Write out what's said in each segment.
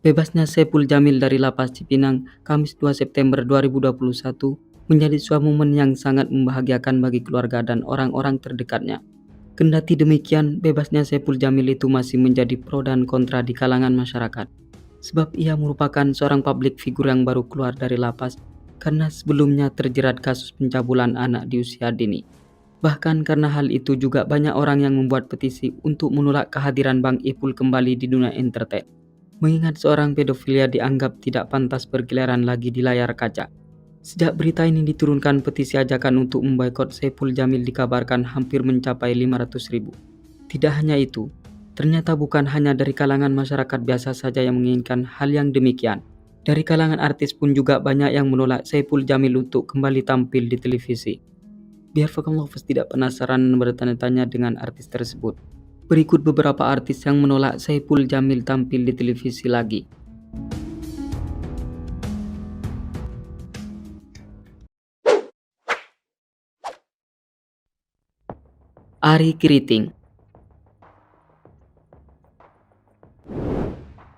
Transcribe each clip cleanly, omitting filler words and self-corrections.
Bebasnya Saipul Jamil dari Lapas Cipinang, Kamis 2 September 2021, menjadi sebuah momen yang sangat membahagiakan bagi keluarga dan orang-orang terdekatnya. Kendati demikian, bebasnya Saipul Jamil itu masih menjadi pro dan kontra di kalangan masyarakat. Sebab ia merupakan seorang publik figur yang baru keluar dari lapas karena sebelumnya terjerat kasus pencabulan anak di usia dini. Bahkan karena hal itu juga banyak orang yang membuat petisi untuk menolak kehadiran Bang Ipul kembali di dunia entertain. Mengingat seorang pedofilia dianggap tidak pantas berkeliaran lagi di layar kaca. Sejak berita ini diturunkan, petisi ajakan untuk memboikot Saipul Jamil dikabarkan hampir mencapai 500.000. Tidak hanya itu, ternyata bukan hanya dari kalangan masyarakat biasa saja yang menginginkan hal yang demikian. Dari kalangan artis pun juga banyak yang menolak Saipul Jamil untuk kembali tampil di televisi. Biar Fakam Lovers tidak penasaran dan bertanya-tanya dengan artis tersebut, berikut beberapa artis yang menolak Saipul Jamil tampil di televisi lagi. Arie Kriting.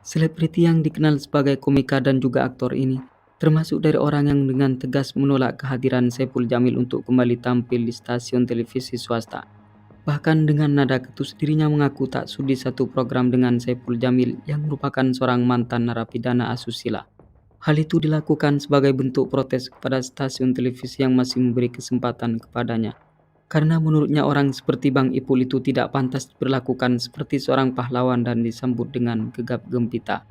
Selebriti yang dikenal sebagai komika dan juga aktor ini termasuk dari orang yang dengan tegas menolak kehadiran Saipul Jamil untuk kembali tampil di stasiun televisi swasta. Bahkan dengan nada ketus dirinya mengaku tak sudi satu program dengan Saipul Jamil yang merupakan seorang mantan narapidana asusila. Hal itu dilakukan sebagai bentuk protes kepada stasiun televisi yang masih memberi kesempatan kepadanya. Karena menurutnya orang seperti Bang Ipul itu tidak pantas diperlakukan seperti seorang pahlawan dan disambut dengan gegap gempita.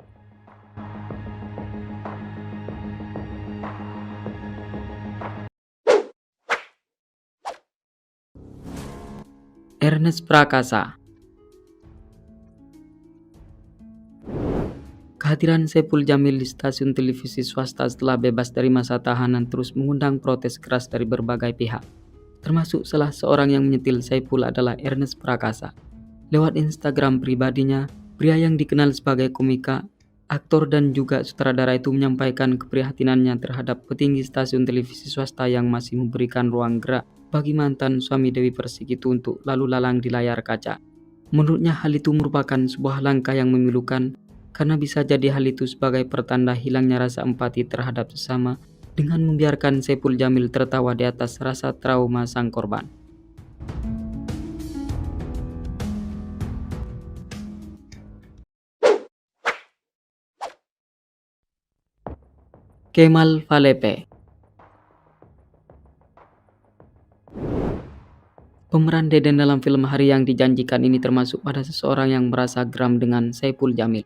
Ernest Prakasa. Kehadiran Saipul Jamil di stasiun televisi swasta setelah bebas dari masa tahanan terus mengundang protes keras dari berbagai pihak. Termasuk salah seorang yang menyetil Saipul adalah Ernest Prakasa. Lewat Instagram pribadinya, pria yang dikenal sebagai komika, aktor dan juga sutradara itu menyampaikan keprihatinannya terhadap petinggi stasiun televisi swasta yang masih memberikan ruang gerak bagi mantan suami Dewi Persik itu untuk lalu lalang di layar kaca. Menurutnya hal itu merupakan sebuah langkah yang memilukan karena bisa jadi hal itu sebagai pertanda hilangnya rasa empati terhadap sesama dengan membiarkan Saipul Jamil tertawa di atas rasa trauma sang korban. Kemal Palepe. Pemeran Deden dalam film Hari Yang Dijanjikan ini termasuk pada seseorang yang merasa geram dengan Saipul Jamil.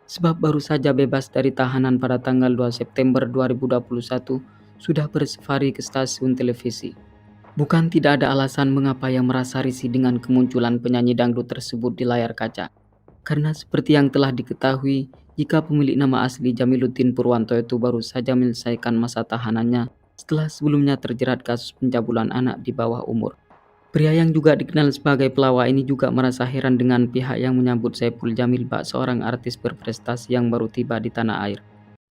Sebab baru saja bebas dari tahanan pada tanggal 2 September 2021 sudah bersafari ke stasiun televisi. Bukan tidak ada alasan mengapa ia merasa risih dengan kemunculan penyanyi dangdut tersebut di layar kaca. Karena seperti yang telah diketahui, jika pemilik nama asli Jamiluddin Purwanto itu baru saja menyelesaikan masa tahanannya setelah sebelumnya terjerat kasus pencabulan anak di bawah umur. Pria yang juga dikenal sebagai pelawak ini juga merasa heran dengan pihak yang menyambut Saipul Jamil bak seorang artis berprestasi yang baru tiba di tanah air.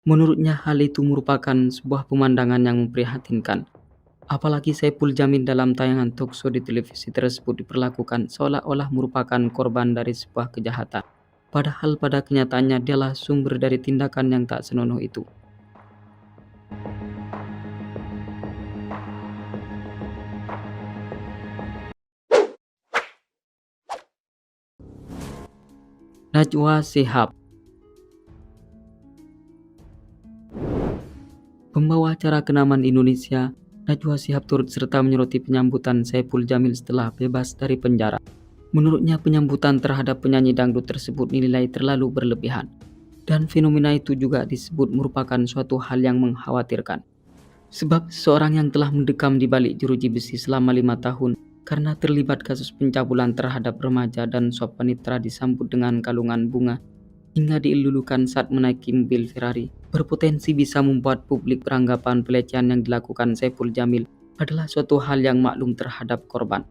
Menurutnya hal itu merupakan sebuah pemandangan yang memprihatinkan. Apalagi Saipul Jamil dalam tayangan talkshow di televisi tersebut diperlakukan seolah-olah merupakan korban dari sebuah kejahatan. Padahal pada kenyataannya dialah sumber dari tindakan yang tak senonoh itu. Najwa Shihab. Pembawa acara Kenaman Indonesia, Najwa Shihab turut serta menyoroti penyambutan Saipul Jamil setelah bebas dari penjara. Menurutnya penyambutan terhadap penyanyi dangdut tersebut dinilai terlalu berlebihan. Dan fenomena itu juga disebut merupakan suatu hal yang mengkhawatirkan. Sebab seorang yang telah mendekam di balik jeruji besi selama 5 tahun karena terlibat kasus pencabulan terhadap remaja dan suap panitera disambut dengan kalungan bunga hingga dielulukan saat menaiki mobil Ferrari, berpotensi bisa membuat publik beranggapan pelecehan yang dilakukan Saipul Jamil adalah suatu hal yang maklum terhadap korban.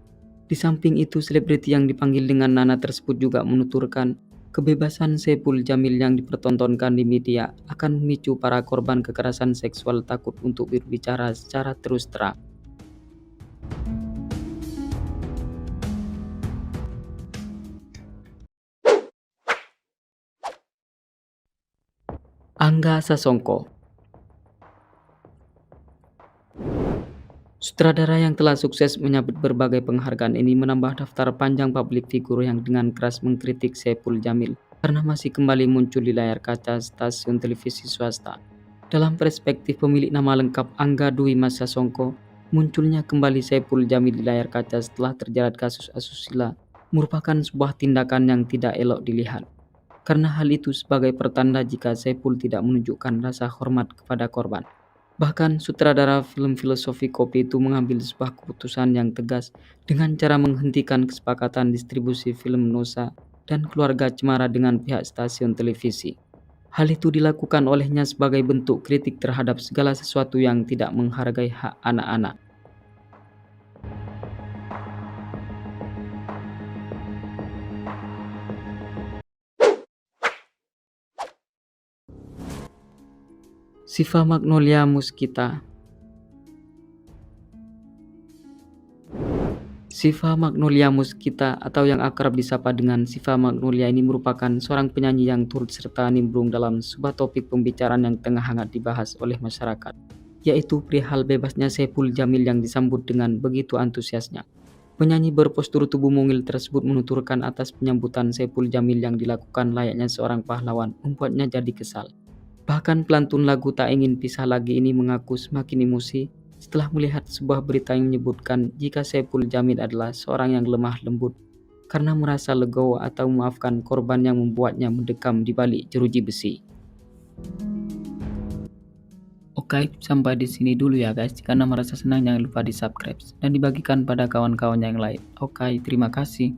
Di samping itu, selebriti yang dipanggil dengan Nana tersebut juga menuturkan kebebasan Saipul Jamil yang dipertontonkan di media akan memicu para korban kekerasan seksual takut untuk berbicara secara terus terang. Angga Sasongko. Sutradara yang telah sukses menyabet berbagai penghargaan ini menambah daftar panjang publik figur yang dengan keras mengkritik Saipul Jamil karena masih kembali muncul di layar kaca stasiun televisi swasta. Dalam perspektif pemilik nama lengkap Angga Dwi Mas Sasongko, munculnya kembali Saipul Jamil di layar kaca setelah terjerat kasus asusila merupakan sebuah tindakan yang tidak elok dilihat. Karena hal itu sebagai pertanda jika Saipul tidak menunjukkan rasa hormat kepada korban. Bahkan sutradara film Filosofi Kopi itu mengambil sebuah keputusan yang tegas dengan cara menghentikan kesepakatan distribusi film Nusa dan Keluarga Cemara dengan pihak stasiun televisi. Hal itu dilakukan olehnya sebagai bentuk kritik terhadap segala sesuatu yang tidak menghargai hak anak-anak. Syifa Magnolia Muskita. Syifa Magnolia Muskita atau yang akrab disapa dengan Syifa Magnolia ini merupakan seorang penyanyi yang turut serta nimbrung dalam sebuah topik pembicaraan yang tengah hangat dibahas oleh masyarakat, yaitu perihal bebasnya Saipul Jamil yang disambut dengan begitu antusiasnya. Penyanyi berpostur tubuh mungil tersebut menuturkan atas penyambutan Saipul Jamil yang dilakukan layaknya seorang pahlawan membuatnya jadi kesal. Bahkan pelantun lagu Tak Ingin Pisah Lagi ini mengaku semakin emosi setelah melihat sebuah berita yang menyebutkan jika Saipul Jamil adalah seorang yang lemah lembut karena merasa legowo atau memaafkan korban yang membuatnya mendekam di balik jeruji besi. Oke, sampai di sini dulu ya guys. Jika Anda merasa senang jangan lupa di subscribe dan dibagikan pada kawan-kawan yang lain. Oke, terima kasih.